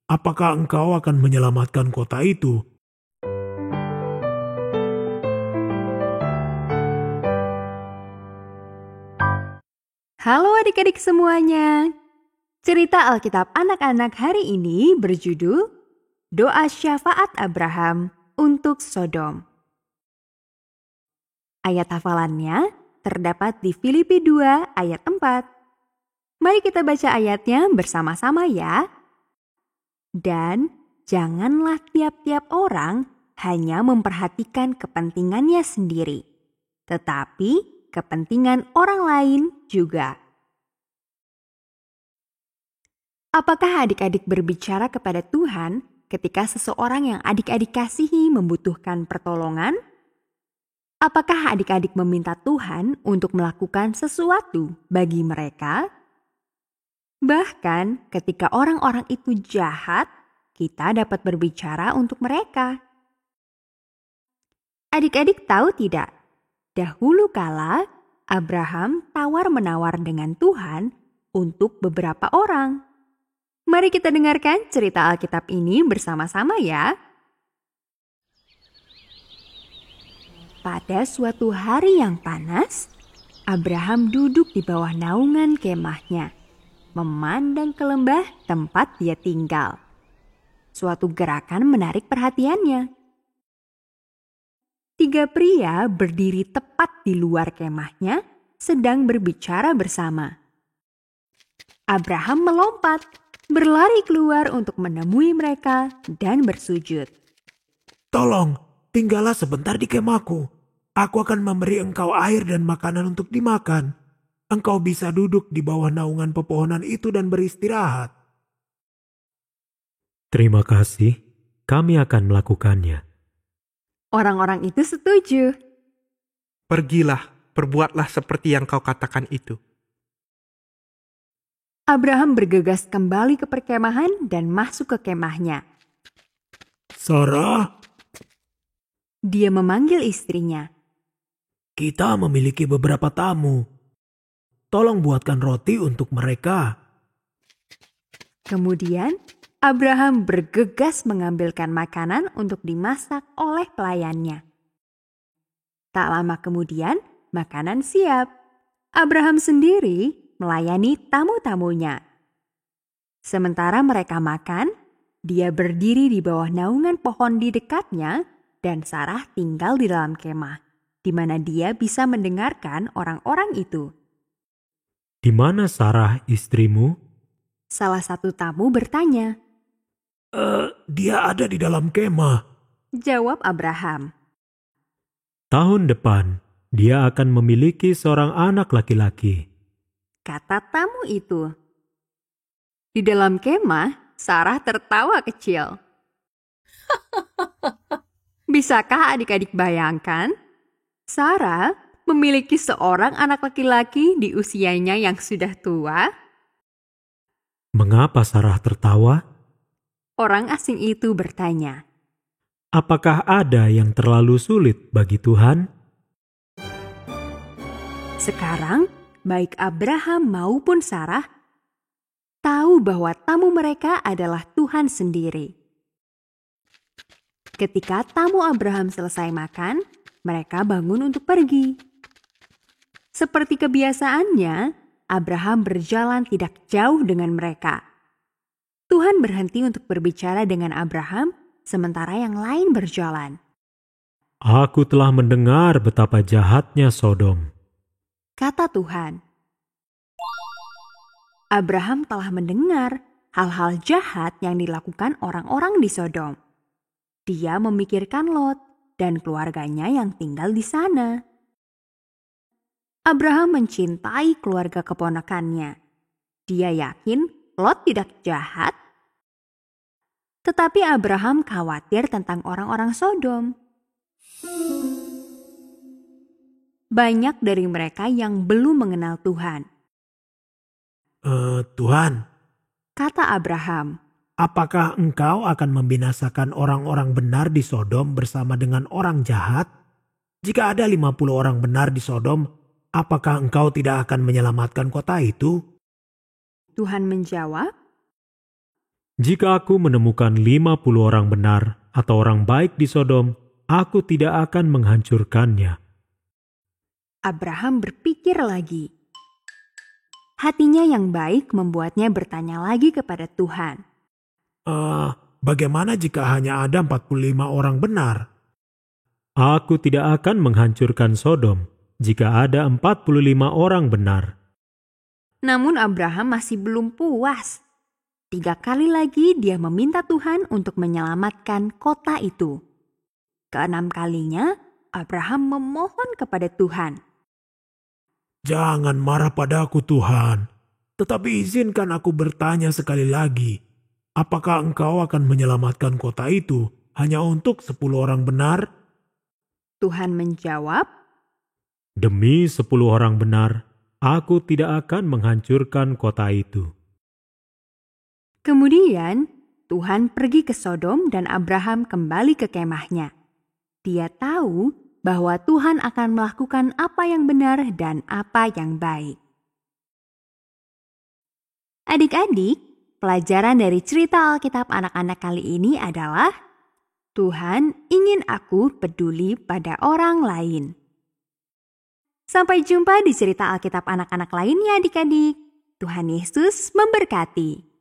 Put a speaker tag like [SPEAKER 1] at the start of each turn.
[SPEAKER 1] apakah engkau akan menyelamatkan kota itu?
[SPEAKER 2] Halo adik-adik semuanya. Cerita Alkitab anak-anak hari ini berjudul Doa Syafaat Abraham untuk Sodom. Ayat hafalannya terdapat di Filipi 2 ayat 4. Mari kita baca ayatnya bersama-sama ya. Dan janganlah tiap-tiap orang hanya memperhatikan kepentingannya sendiri, tetapi kepentingan orang lain juga. Apakah adik-adik berbicara kepada Tuhan ketika seseorang yang adik-adik kasihi membutuhkan pertolongan? Apakah adik-adik meminta Tuhan untuk melakukan sesuatu bagi mereka? Bahkan ketika orang-orang itu jahat, kita dapat berbicara untuk mereka. Adik-adik tahu tidak? Dahulu kala, Abraham tawar-menawar dengan Tuhan untuk beberapa orang. Mari kita dengarkan cerita Alkitab ini bersama-sama ya. Pada suatu hari yang panas, Abraham duduk di bawah naungan kemahnya, memandang ke lembah tempat dia tinggal. Suatu gerakan menarik perhatiannya. 3 pria berdiri tepat di luar kemahnya, sedang berbicara bersama. Abraham melompat, berlari keluar untuk menemui mereka dan bersujud.
[SPEAKER 1] Tolong, tinggallah sebentar di kemahku. Aku akan memberi engkau air dan makanan untuk dimakan. Engkau bisa duduk di bawah naungan pepohonan itu dan beristirahat.
[SPEAKER 3] Terima kasih, kami akan melakukannya.
[SPEAKER 2] Orang-orang itu setuju.
[SPEAKER 4] Pergilah, perbuatlah seperti yang kau katakan itu.
[SPEAKER 2] Abraham bergegas kembali ke perkemahan dan masuk ke kemahnya.
[SPEAKER 1] Sarah,
[SPEAKER 2] Dia memanggil istrinya.
[SPEAKER 1] kita memiliki beberapa tamu. Tolong buatkan roti untuk mereka.
[SPEAKER 2] Kemudian Abraham bergegas mengambilkan makanan untuk dimasak oleh pelayannya. Tak lama kemudian, makanan siap. Abraham sendiri melayani tamu-tamunya. Sementara mereka makan, dia berdiri di bawah naungan pohon di dekatnya dan Sarah tinggal di dalam kemah, di mana dia bisa mendengarkan orang-orang itu.
[SPEAKER 3] Di mana Sarah istrimu?
[SPEAKER 2] Salah satu tamu bertanya.
[SPEAKER 1] Dia ada di dalam kemah.
[SPEAKER 2] Jawab Abraham.
[SPEAKER 3] Tahun depan, dia akan memiliki seorang anak laki-laki.
[SPEAKER 2] Kata tamu itu. Di dalam kemah, Sarah tertawa kecil. Bisakah adik-adik bayangkan? Sarah memiliki seorang anak laki-laki di usianya yang sudah tua.
[SPEAKER 3] Mengapa Sarah tertawa?
[SPEAKER 2] Orang asing itu bertanya.
[SPEAKER 3] Apakah ada yang terlalu sulit bagi Tuhan?
[SPEAKER 2] Sekarang, baik Abraham maupun Sarah tahu bahwa tamu mereka adalah Tuhan sendiri. Ketika tamu Abraham selesai makan, mereka bangun untuk pergi. Seperti kebiasaannya, Abraham berjalan tidak jauh dengan mereka. Tuhan berhenti untuk berbicara dengan Abraham, sementara yang lain berjalan.
[SPEAKER 3] Aku telah mendengar betapa jahatnya Sodom.
[SPEAKER 2] Kata Tuhan. Abraham telah mendengar hal-hal jahat yang dilakukan orang-orang di Sodom. Dia memikirkan Lot dan keluarganya yang tinggal di sana. Abraham mencintai keluarga keponakannya. Dia yakin Lot tidak jahat. Tetapi Abraham khawatir tentang orang-orang Sodom. Banyak dari mereka yang belum mengenal Tuhan.
[SPEAKER 1] Tuhan,
[SPEAKER 2] Kata Abraham.
[SPEAKER 1] apakah engkau akan membinasakan orang-orang benar di Sodom bersama dengan orang jahat? Jika ada 50 orang benar di Sodom, apakah engkau tidak akan menyelamatkan kota itu?
[SPEAKER 2] Tuhan menjawab,
[SPEAKER 3] Jika aku menemukan 50 orang benar atau orang baik di Sodom, aku tidak akan menghancurkannya.
[SPEAKER 2] Abraham berpikir lagi. Hatinya yang baik membuatnya bertanya lagi kepada Tuhan.
[SPEAKER 1] Bagaimana jika hanya ada 45 orang benar?
[SPEAKER 3] Aku tidak akan menghancurkan Sodom jika ada 45 orang benar.
[SPEAKER 2] Namun Abraham masih belum puas. 3 kali lagi dia meminta Tuhan untuk menyelamatkan kota itu. Ke-6 kalinya, Abraham memohon kepada Tuhan.
[SPEAKER 1] Jangan marah padaku Tuhan, tetapi izinkan aku bertanya sekali lagi. Apakah engkau akan menyelamatkan kota itu hanya untuk 10 orang benar?
[SPEAKER 2] Tuhan menjawab,
[SPEAKER 3] Demi 10 orang benar, aku tidak akan menghancurkan kota itu.
[SPEAKER 2] Kemudian Tuhan pergi ke Sodom dan Abraham kembali ke kemahnya. Dia tahu bahwa Tuhan akan melakukan apa yang benar dan apa yang baik. Adik-adik, pelajaran dari cerita Alkitab anak-anak kali ini adalah Tuhan ingin aku peduli pada orang lain. Sampai jumpa di cerita Alkitab anak-anak lainnya adik-adik. Tuhan Yesus memberkati.